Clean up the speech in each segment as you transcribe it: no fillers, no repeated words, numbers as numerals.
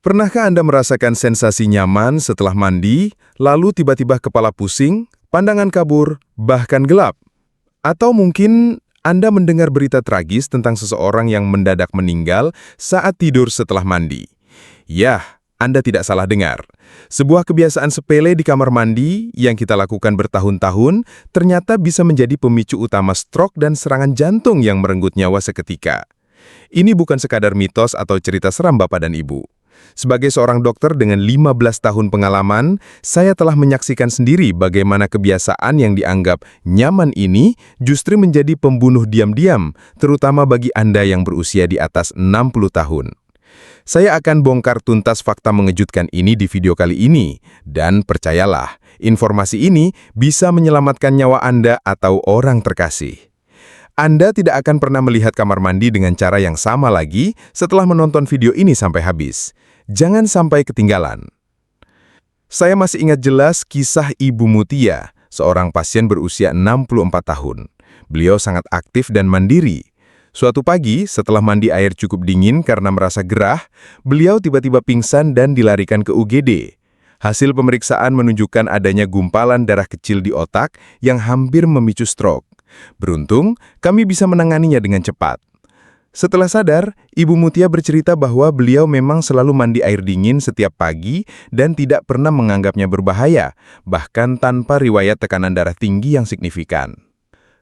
Pernahkah Anda merasakan sensasi nyaman setelah mandi, lalu tiba-tiba kepala pusing, pandangan kabur, bahkan gelap? Atau mungkin Anda mendengar berita tragis tentang seseorang yang mendadak meninggal saat tidur setelah mandi? Yah, Anda tidak salah dengar. Sebuah kebiasaan sepele di kamar mandi yang kita lakukan bertahun-tahun ternyata bisa menjadi pemicu utama stroke dan serangan jantung yang merenggut nyawa seketika. Ini bukan sekadar mitos atau cerita seram Bapak dan Ibu. Sebagai seorang dokter dengan 15 tahun pengalaman, saya telah menyaksikan sendiri bagaimana kebiasaan yang dianggap nyaman ini justru menjadi pembunuh diam-diam, terutama bagi Anda yang berusia di atas 60 tahun. Saya akan bongkar tuntas fakta mengejutkan ini di video kali ini, dan percayalah, informasi ini bisa menyelamatkan nyawa Anda atau orang terkasih. Anda tidak akan pernah melihat kamar mandi dengan cara yang sama lagi setelah menonton video ini sampai habis. Jangan sampai ketinggalan. Saya masih ingat jelas kisah Ibu Mutia, seorang pasien berusia 64 tahun. Beliau sangat aktif dan mandiri. Suatu pagi, setelah mandi air cukup dingin karena merasa gerah, beliau tiba-tiba pingsan dan dilarikan ke UGD. Hasil pemeriksaan menunjukkan adanya gumpalan darah kecil di otak yang hampir memicu stroke. Beruntung, kami bisa menanganinya dengan cepat. Setelah sadar, Ibu Mutia bercerita bahwa beliau memang selalu mandi air dingin setiap pagi dan tidak pernah menganggapnya berbahaya, bahkan tanpa riwayat tekanan darah tinggi yang signifikan.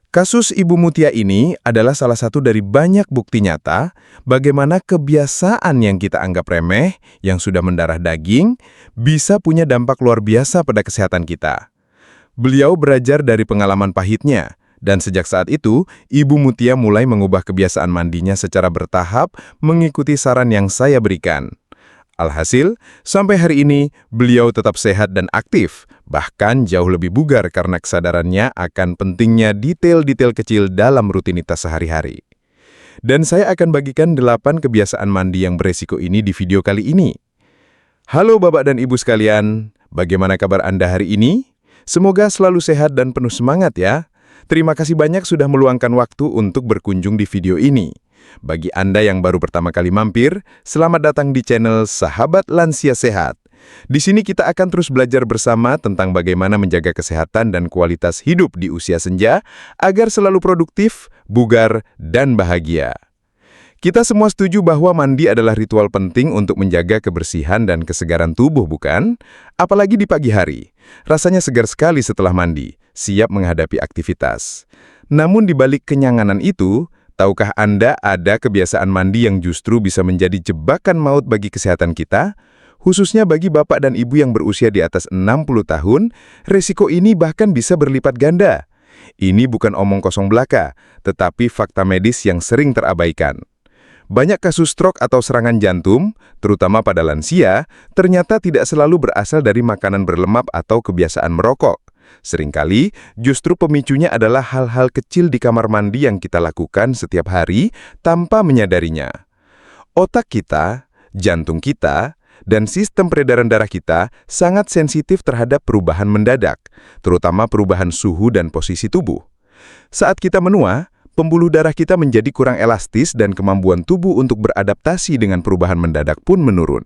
Kasus Ibu Mutia ini adalah salah satu dari banyak bukti nyata bagaimana kebiasaan yang kita anggap remeh, yang sudah mendarah daging, bisa punya dampak luar biasa pada kesehatan kita. Beliau belajar dari pengalaman pahitnya, dan sejak saat itu, Ibu Mutia mulai mengubah kebiasaan mandinya secara bertahap mengikuti saran yang saya berikan. Alhasil, sampai hari ini, beliau tetap sehat dan aktif, bahkan jauh lebih bugar karena kesadarannya akan pentingnya detail-detail kecil dalam rutinitas sehari-hari. Dan saya akan bagikan 8 kebiasaan mandi yang beresiko ini di video kali ini. Halo Bapak dan Ibu sekalian, bagaimana kabar Anda hari ini? Semoga selalu sehat dan penuh semangat ya. Terima kasih banyak sudah meluangkan waktu untuk berkunjung di video ini. Bagi Anda yang baru pertama kali mampir, selamat datang di channel Sahabat Lansia Sehat. Di sini kita akan terus belajar bersama tentang bagaimana menjaga kesehatan dan kualitas hidup di usia senja agar selalu produktif, bugar, dan bahagia. Kita semua setuju bahwa mandi adalah ritual penting untuk menjaga kebersihan dan kesegaran tubuh, bukan? Apalagi di pagi hari. Rasanya segar sekali setelah mandi, siap menghadapi aktivitas. Namun di balik kenyanganan itu, tahukah Anda ada kebiasaan mandi yang justru bisa menjadi jebakan maut bagi kesehatan kita? Khususnya bagi Bapak dan Ibu yang berusia di atas 60 tahun, resiko ini bahkan bisa berlipat ganda. Ini bukan omong kosong belaka, tetapi fakta medis yang sering terabaikan. Banyak kasus stroke atau serangan jantung, terutama pada lansia, ternyata tidak selalu berasal dari makanan berlemak atau kebiasaan merokok. Seringkali, justru pemicunya adalah hal-hal kecil di kamar mandi yang kita lakukan setiap hari tanpa menyadarinya. Otak kita, jantung kita, dan sistem peredaran darah kita sangat sensitif terhadap perubahan mendadak, terutama perubahan suhu dan posisi tubuh. Saat kita menua, pembuluh darah kita menjadi kurang elastis dan kemampuan tubuh untuk beradaptasi dengan perubahan mendadak pun menurun.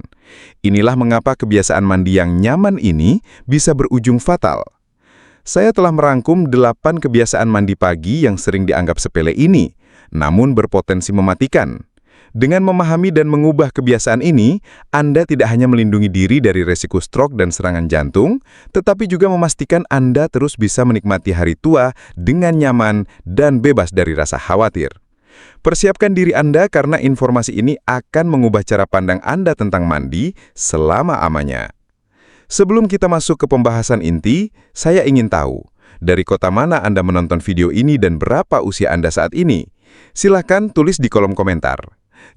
Inilah mengapa kebiasaan mandi yang nyaman ini bisa berujung fatal. Saya telah merangkum 8 kebiasaan mandi pagi yang sering dianggap sepele ini, namun berpotensi mematikan. Dengan memahami dan mengubah kebiasaan ini, Anda tidak hanya melindungi diri dari resiko stroke dan serangan jantung, tetapi juga memastikan Anda terus bisa menikmati hari tua dengan nyaman dan bebas dari rasa khawatir. Persiapkan diri Anda karena informasi ini akan mengubah cara pandang Anda tentang mandi selama-lamanya. Sebelum kita masuk ke pembahasan inti, saya ingin tahu, dari kota mana Anda menonton video ini dan berapa usia Anda saat ini? Silakan tulis di kolom komentar.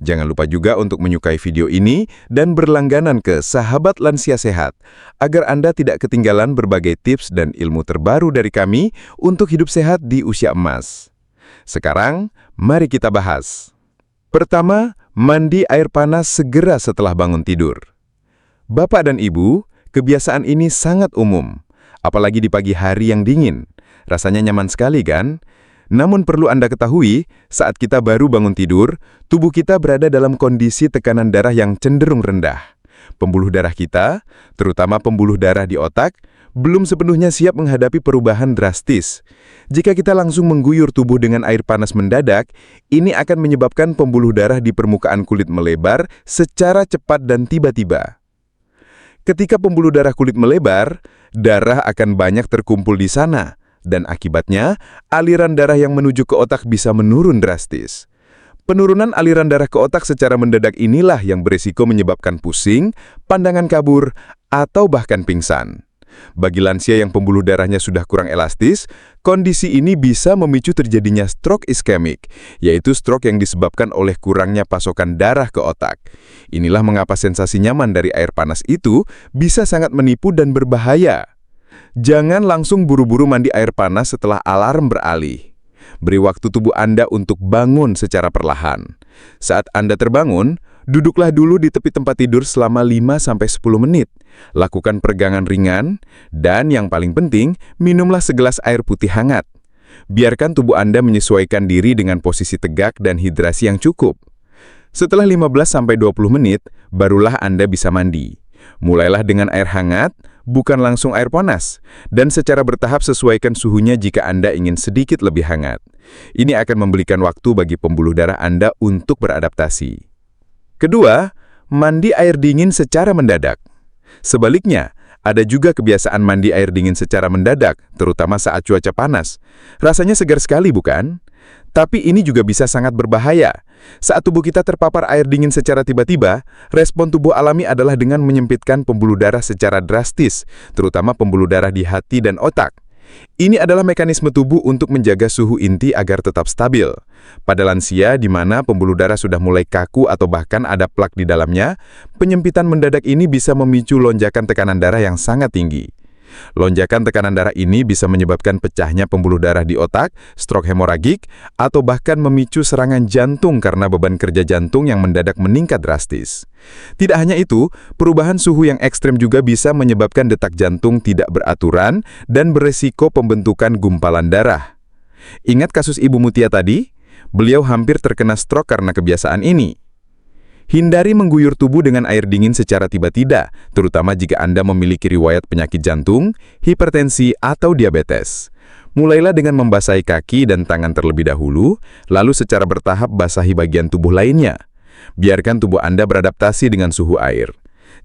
Jangan lupa juga untuk menyukai video ini dan berlangganan ke Sahabat Lansia Sehat, agar Anda tidak ketinggalan berbagai tips dan ilmu terbaru dari kami untuk hidup sehat di usia emas. Sekarang, mari kita bahas. Pertama, mandi air panas segera setelah bangun tidur. Bapak dan Ibu, kebiasaan ini sangat umum, apalagi di pagi hari yang dingin. Rasanya nyaman sekali kan? Namun perlu Anda ketahui, saat kita baru bangun tidur, tubuh kita berada dalam kondisi tekanan darah yang cenderung rendah. Pembuluh darah kita, terutama pembuluh darah di otak, belum sepenuhnya siap menghadapi perubahan drastis. Jika kita langsung mengguyur tubuh dengan air panas mendadak, ini akan menyebabkan pembuluh darah di permukaan kulit melebar secara cepat dan tiba-tiba. Ketika pembuluh darah kulit melebar, darah akan banyak terkumpul di sana, dan akibatnya aliran darah yang menuju ke otak bisa menurun drastis. Penurunan aliran darah ke otak secara mendadak inilah yang berisiko menyebabkan pusing, pandangan kabur, atau bahkan pingsan. Bagi lansia yang pembuluh darahnya sudah kurang elastis, kondisi ini bisa memicu terjadinya stroke iskemik, yaitu stroke yang disebabkan oleh kurangnya pasokan darah ke otak. Inilah mengapa sensasi nyaman dari air panas itu bisa sangat menipu dan berbahaya. Jangan langsung buru-buru mandi air panas setelah alarm beralih. Beri waktu tubuh Anda untuk bangun secara perlahan. Saat Anda terbangun, duduklah dulu di tepi tempat tidur selama 5-10 menit. Lakukan peregangan ringan, dan yang paling penting, minumlah segelas air putih hangat. Biarkan tubuh Anda menyesuaikan diri dengan posisi tegak dan hidrasi yang cukup. Setelah 15-20 menit, barulah Anda bisa mandi. Mulailah dengan air hangat, bukan langsung air panas, dan secara bertahap sesuaikan suhunya jika Anda ingin sedikit lebih hangat. Ini akan memberikan waktu bagi pembuluh darah Anda untuk beradaptasi. Kedua, mandi air dingin secara mendadak. Sebaliknya, ada juga kebiasaan mandi air dingin secara mendadak, terutama saat cuaca panas. Rasanya segar sekali, bukan? Tapi ini juga bisa sangat berbahaya. Saat tubuh kita terpapar air dingin secara tiba-tiba, respon tubuh alami adalah dengan menyempitkan pembuluh darah secara drastis, terutama pembuluh darah di hati dan otak. Ini adalah mekanisme tubuh untuk menjaga suhu inti agar tetap stabil. Pada lansia di mana pembuluh darah sudah mulai kaku atau bahkan ada plak di dalamnya, penyempitan mendadak ini bisa memicu lonjakan tekanan darah yang sangat tinggi. Lonjakan tekanan darah ini bisa menyebabkan pecahnya pembuluh darah di otak, stroke hemoragik, atau bahkan memicu serangan jantung karena beban kerja jantung yang mendadak meningkat drastis. Tidak hanya itu, perubahan suhu yang ekstrem juga bisa menyebabkan detak jantung tidak beraturan dan beresiko pembentukan gumpalan darah. Ingat kasus Ibu Mutia tadi? Beliau hampir terkena stroke karena kebiasaan ini. Hindari mengguyur tubuh dengan air dingin secara tiba-tiba, terutama jika Anda memiliki riwayat penyakit jantung, hipertensi, atau diabetes. Mulailah dengan membasahi kaki dan tangan terlebih dahulu, lalu secara bertahap basahi bagian tubuh lainnya. Biarkan tubuh Anda beradaptasi dengan suhu air.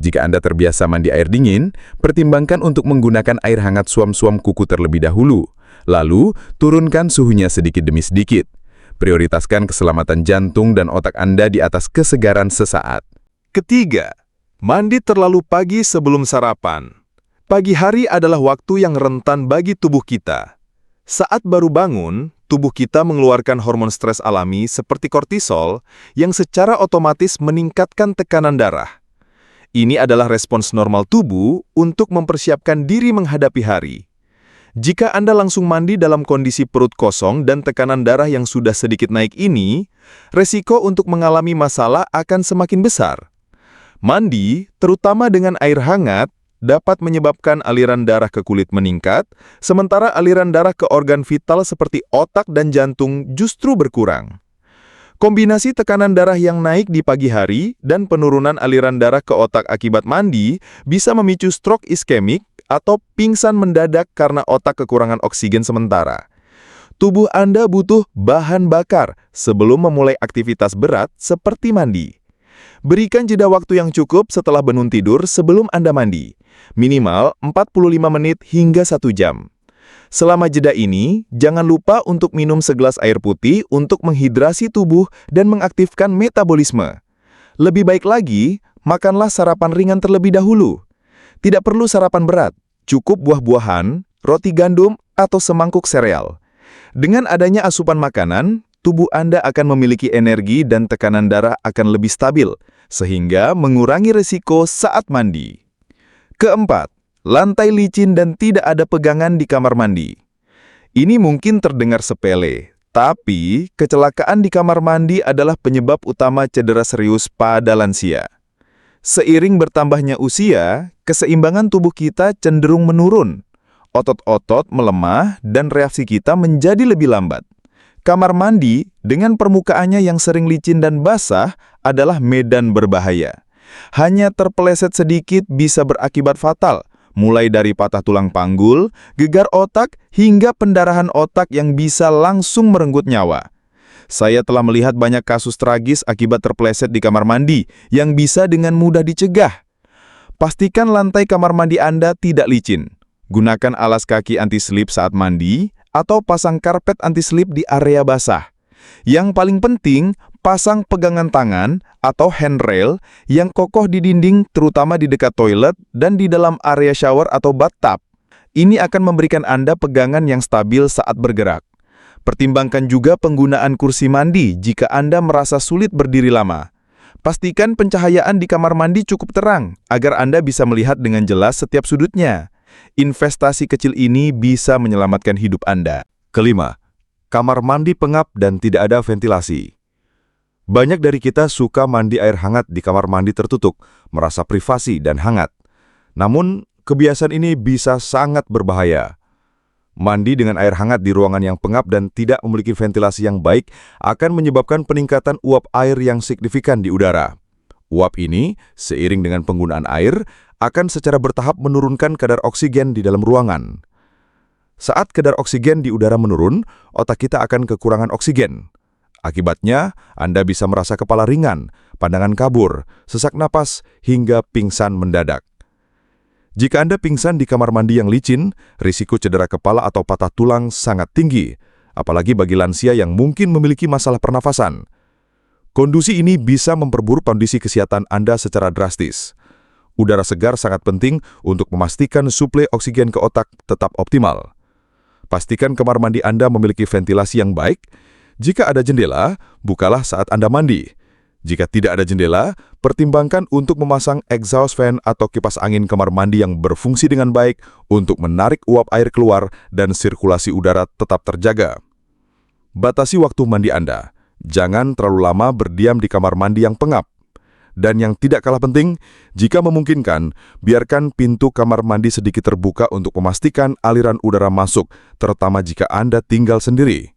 Jika Anda terbiasa mandi air dingin, pertimbangkan untuk menggunakan air hangat suam-suam kuku terlebih dahulu. Lalu, turunkan suhunya sedikit demi sedikit. Prioritaskan keselamatan jantung dan otak Anda di atas kesegaran sesaat. Ketiga, mandi terlalu pagi sebelum sarapan. Pagi hari adalah waktu yang rentan bagi tubuh kita. Saat baru bangun, tubuh kita mengeluarkan hormon stres alami seperti kortisol yang secara otomatis meningkatkan tekanan darah. Ini adalah respons normal tubuh untuk mempersiapkan diri menghadapi hari. Jika Anda langsung mandi dalam kondisi perut kosong dan tekanan darah yang sudah sedikit naik ini, resiko untuk mengalami masalah akan semakin besar. Mandi, terutama dengan air hangat, dapat menyebabkan aliran darah ke kulit meningkat, sementara aliran darah ke organ vital seperti otak dan jantung justru berkurang. Kombinasi tekanan darah yang naik di pagi hari dan penurunan aliran darah ke otak akibat mandi bisa memicu stroke iskemik atau pingsan mendadak karena otak kekurangan oksigen sementara. Tubuh Anda butuh bahan bakar sebelum memulai aktivitas berat seperti mandi. Berikan jeda waktu yang cukup setelah bangun tidur sebelum Anda mandi, minimal 45 menit hingga 1 jam. Selama jeda ini, jangan lupa untuk minum segelas air putih untuk menghidrasi tubuh dan mengaktifkan metabolisme. Lebih baik lagi, makanlah sarapan ringan terlebih dahulu. Tidak perlu sarapan berat, cukup buah-buahan, roti gandum, atau semangkuk sereal. Dengan adanya asupan makanan, tubuh Anda akan memiliki energi dan tekanan darah akan lebih stabil, sehingga mengurangi risiko saat mandi. Keempat, lantai licin dan tidak ada pegangan di kamar mandi. Ini mungkin terdengar sepele, tapi kecelakaan di kamar mandi adalah penyebab utama cedera serius pada lansia. Seiring bertambahnya usia, keseimbangan tubuh kita cenderung menurun. Otot-otot melemah dan reaksi kita menjadi lebih lambat. Kamar mandi dengan permukaannya yang sering licin dan basah adalah medan berbahaya. Hanya terpeleset sedikit bisa berakibat fatal, mulai dari patah tulang panggul, gegar otak, hingga pendarahan otak yang bisa langsung merenggut nyawa. Saya telah melihat banyak kasus tragis akibat terpeleset di kamar mandi yang bisa dengan mudah dicegah. Pastikan lantai kamar mandi Anda tidak licin. Gunakan alas kaki anti-slip saat mandi atau pasang karpet anti-slip di area basah. Yang paling penting, pasang pegangan tangan atau handrail yang kokoh di dinding terutama di dekat toilet dan di dalam area shower atau bathtub. Ini akan memberikan Anda pegangan yang stabil saat bergerak. Pertimbangkan juga penggunaan kursi mandi jika Anda merasa sulit berdiri lama. Pastikan pencahayaan di kamar mandi cukup terang agar Anda bisa melihat dengan jelas setiap sudutnya. Investasi kecil ini bisa menyelamatkan hidup Anda. Kelima, kamar mandi pengap dan tidak ada ventilasi. Banyak dari kita suka mandi air hangat di kamar mandi tertutup, merasa privasi dan hangat. Namun, kebiasaan ini bisa sangat berbahaya. Mandi dengan air hangat di ruangan yang pengap dan tidak memiliki ventilasi yang baik akan menyebabkan peningkatan uap air yang signifikan di udara. Uap ini, seiring dengan penggunaan air, akan secara bertahap menurunkan kadar oksigen di dalam ruangan. Saat kadar oksigen di udara menurun, otak kita akan kekurangan oksigen. Akibatnya, Anda bisa merasa kepala ringan, pandangan kabur, sesak napas, hingga pingsan mendadak. Jika Anda pingsan di kamar mandi yang licin, risiko cedera kepala atau patah tulang sangat tinggi, apalagi bagi lansia yang mungkin memiliki masalah pernafasan. Kondisi ini bisa memperburuk kondisi kesehatan Anda secara drastis. Udara segar sangat penting untuk memastikan suplai oksigen ke otak tetap optimal. Pastikan kamar mandi Anda memiliki ventilasi yang baik. Jika ada jendela, bukalah saat Anda mandi. Jika tidak ada jendela, pertimbangkan untuk memasang exhaust fan atau kipas angin kamar mandi yang berfungsi dengan baik untuk menarik uap air keluar dan sirkulasi udara tetap terjaga. Batasi waktu mandi Anda. Jangan terlalu lama berdiam di kamar mandi yang pengap. Dan yang tidak kalah penting, jika memungkinkan, biarkan pintu kamar mandi sedikit terbuka untuk memastikan aliran udara masuk, terutama jika Anda tinggal sendiri.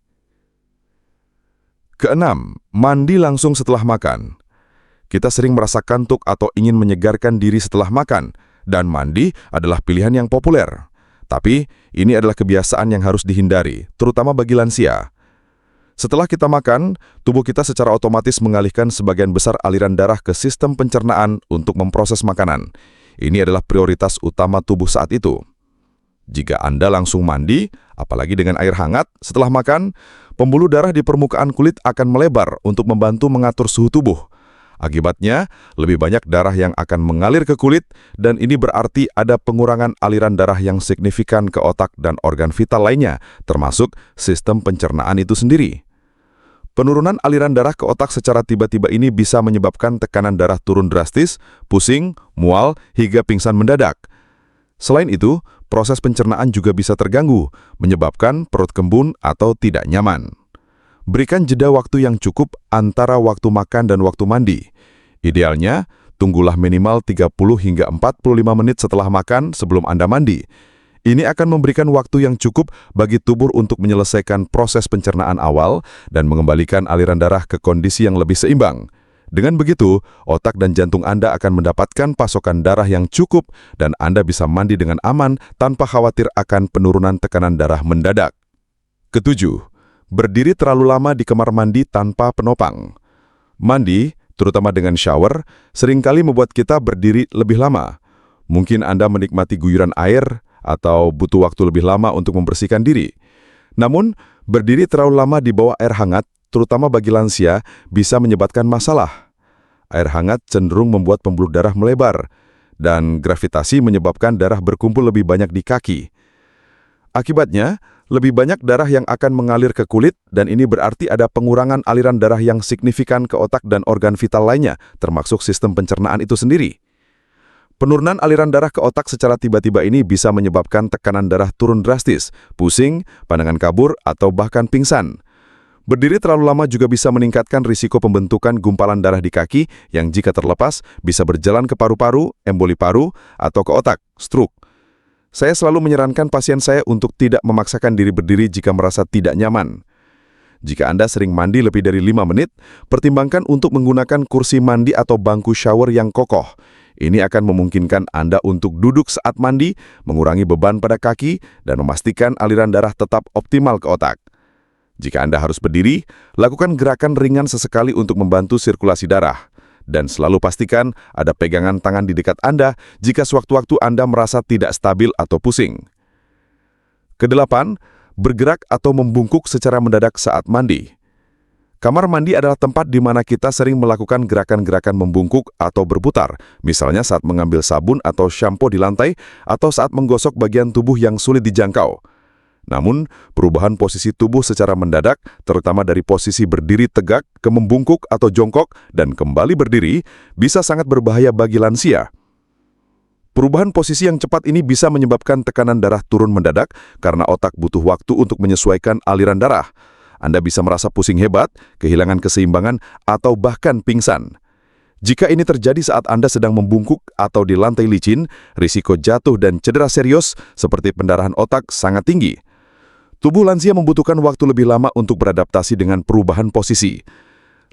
Keenam, mandi langsung setelah makan. Kita sering merasa kantuk atau ingin menyegarkan diri setelah makan, dan mandi adalah pilihan yang populer. Tapi, ini adalah kebiasaan yang harus dihindari, terutama bagi lansia. Setelah kita makan, tubuh kita secara otomatis mengalihkan sebagian besar aliran darah ke sistem pencernaan untuk memproses makanan. Ini adalah prioritas utama tubuh saat itu. Jika Anda langsung mandi, apalagi dengan air hangat, setelah makan, pembuluh darah di permukaan kulit akan melebar untuk membantu mengatur suhu tubuh. Akibatnya, lebih banyak darah yang akan mengalir ke kulit, dan ini berarti ada pengurangan aliran darah yang signifikan ke otak dan organ vital lainnya, termasuk sistem pencernaan itu sendiri. Penurunan aliran darah ke otak secara tiba-tiba ini bisa menyebabkan tekanan darah turun drastis, pusing, mual, hingga pingsan mendadak. Selain itu, proses pencernaan juga bisa terganggu, menyebabkan perut kembung atau tidak nyaman. Berikan jeda waktu yang cukup antara waktu makan dan waktu mandi. Idealnya, tunggulah minimal 30 hingga 45 menit setelah makan sebelum Anda mandi. Ini akan memberikan waktu yang cukup bagi tubuh untuk menyelesaikan proses pencernaan awal dan mengembalikan aliran darah ke kondisi yang lebih seimbang. Dengan begitu, otak dan jantung Anda akan mendapatkan pasokan darah yang cukup dan Anda bisa mandi dengan aman tanpa khawatir akan penurunan tekanan darah mendadak. Ketujuh, berdiri terlalu lama di kamar mandi tanpa penopang. Mandi, terutama dengan shower, seringkali membuat kita berdiri lebih lama. Mungkin Anda menikmati guyuran air atau butuh waktu lebih lama untuk membersihkan diri. Namun, berdiri terlalu lama di bawah air hangat, terutama bagi lansia, bisa menyebabkan masalah. Air hangat cenderung membuat pembuluh darah melebar, dan gravitasi menyebabkan darah berkumpul lebih banyak di kaki. Akibatnya, lebih banyak darah yang akan mengalir ke kulit, dan ini berarti ada pengurangan aliran darah yang signifikan ke otak dan organ vital lainnya, termasuk sistem pencernaan itu sendiri. Penurunan aliran darah ke otak secara tiba-tiba ini bisa menyebabkan tekanan darah turun drastis, pusing, pandangan kabur, atau bahkan pingsan. Berdiri terlalu lama juga bisa meningkatkan risiko pembentukan gumpalan darah di kaki yang jika terlepas bisa berjalan ke paru-paru, emboli paru, atau ke otak, stroke. Saya selalu menyarankan pasien saya untuk tidak memaksakan diri berdiri jika merasa tidak nyaman. Jika Anda sering mandi lebih dari 5 menit, pertimbangkan untuk menggunakan kursi mandi atau bangku shower yang kokoh. Ini akan memungkinkan Anda untuk duduk saat mandi, mengurangi beban pada kaki, dan memastikan aliran darah tetap optimal ke otak. Jika Anda harus berdiri, lakukan gerakan ringan sesekali untuk membantu sirkulasi darah. Dan selalu pastikan ada pegangan tangan di dekat Anda jika sewaktu-waktu Anda merasa tidak stabil atau pusing. Kedelapan, bergerak atau membungkuk secara mendadak saat mandi. Kamar mandi adalah tempat di mana kita sering melakukan gerakan-gerakan membungkuk atau berputar, misalnya saat mengambil sabun atau shampoo di lantai, atau saat menggosok bagian tubuh yang sulit dijangkau. Namun, perubahan posisi tubuh secara mendadak, terutama dari posisi berdiri tegak ke membungkuk atau jongkok dan kembali berdiri, bisa sangat berbahaya bagi lansia. Perubahan posisi yang cepat ini bisa menyebabkan tekanan darah turun mendadak karena otak butuh waktu untuk menyesuaikan aliran darah. Anda bisa merasa pusing hebat, kehilangan keseimbangan, atau bahkan pingsan. Jika ini terjadi saat Anda sedang membungkuk atau di lantai licin, risiko jatuh dan cedera serius seperti pendarahan otak sangat tinggi. Tubuh lansia membutuhkan waktu lebih lama untuk beradaptasi dengan perubahan posisi.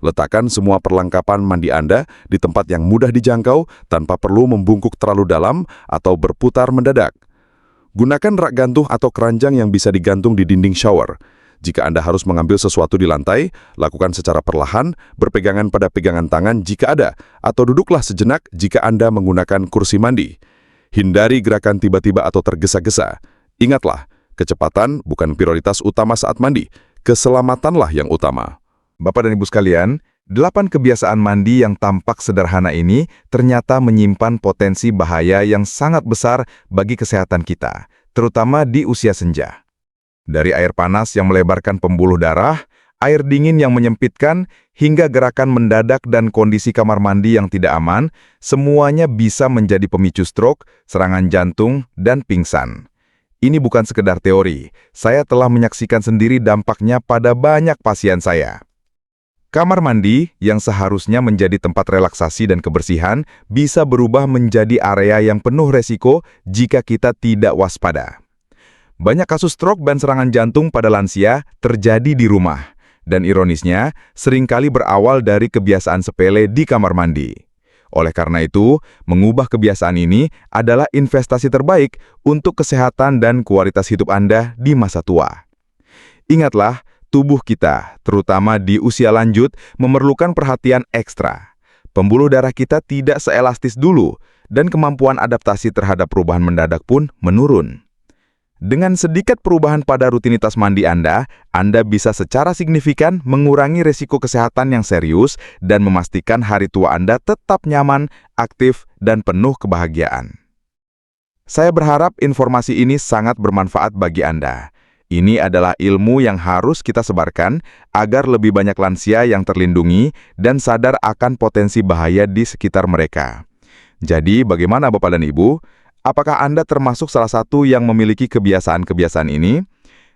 Letakkan semua perlengkapan mandi Anda di tempat yang mudah dijangkau tanpa perlu membungkuk terlalu dalam atau berputar mendadak. Gunakan rak gantung atau keranjang yang bisa digantung di dinding shower. Jika Anda harus mengambil sesuatu di lantai, lakukan secara perlahan, berpegangan pada pegangan tangan jika ada, atau duduklah sejenak jika Anda menggunakan kursi mandi. Hindari gerakan tiba-tiba atau tergesa-gesa. Ingatlah, kecepatan bukan prioritas utama saat mandi, keselamatanlah yang utama. Bapak dan Ibu sekalian, 8 kebiasaan mandi yang tampak sederhana ini ternyata menyimpan potensi bahaya yang sangat besar bagi kesehatan kita, terutama di usia senja. Dari air panas yang melebarkan pembuluh darah, air dingin yang menyempitkan, hingga gerakan mendadak dan kondisi kamar mandi yang tidak aman, semuanya bisa menjadi pemicu stroke, serangan jantung, dan pingsan. Ini bukan sekedar teori, saya telah menyaksikan sendiri dampaknya pada banyak pasien saya. Kamar mandi yang seharusnya menjadi tempat relaksasi dan kebersihan bisa berubah menjadi area yang penuh resiko jika kita tidak waspada. Banyak kasus stroke dan serangan jantung pada lansia terjadi di rumah, dan ironisnya seringkali berawal dari kebiasaan sepele di kamar mandi. Oleh karena itu, mengubah kebiasaan ini adalah investasi terbaik untuk kesehatan dan kualitas hidup Anda di masa tua. Ingatlah, tubuh kita, terutama di usia lanjut, memerlukan perhatian ekstra. Pembuluh darah kita tidak seelastis dulu, dan kemampuan adaptasi terhadap perubahan mendadak pun menurun. Dengan sedikit perubahan pada rutinitas mandi Anda bisa secara signifikan mengurangi risiko kesehatan yang serius dan memastikan hari tua Anda tetap nyaman, aktif, dan penuh kebahagiaan. Saya berharap informasi ini sangat bermanfaat bagi Anda. Ini adalah ilmu yang harus kita sebarkan agar lebih banyak lansia yang terlindungi dan sadar akan potensi bahaya di sekitar mereka. Jadi, bagaimana Bapak dan Ibu? Apakah Anda termasuk salah satu yang memiliki kebiasaan-kebiasaan ini?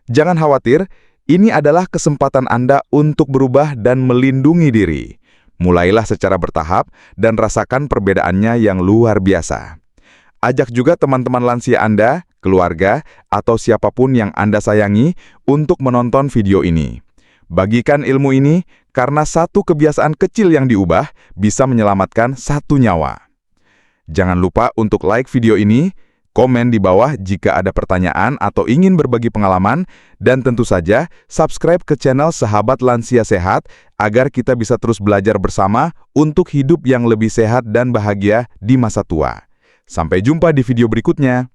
Jangan khawatir, ini adalah kesempatan Anda untuk berubah dan melindungi diri. Mulailah secara bertahap dan rasakan perbedaannya yang luar biasa. Ajak juga teman-teman lansia Anda, keluarga, atau siapapun yang Anda sayangi untuk menonton video ini. Bagikan ilmu ini karena satu kebiasaan kecil yang diubah bisa menyelamatkan satu nyawa. Jangan lupa untuk like video ini, komen di bawah jika ada pertanyaan atau ingin berbagi pengalaman, dan tentu saja subscribe ke channel Sahabat Lansia Sehat agar kita bisa terus belajar bersama untuk hidup yang lebih sehat dan bahagia di masa tua. Sampai jumpa di video berikutnya.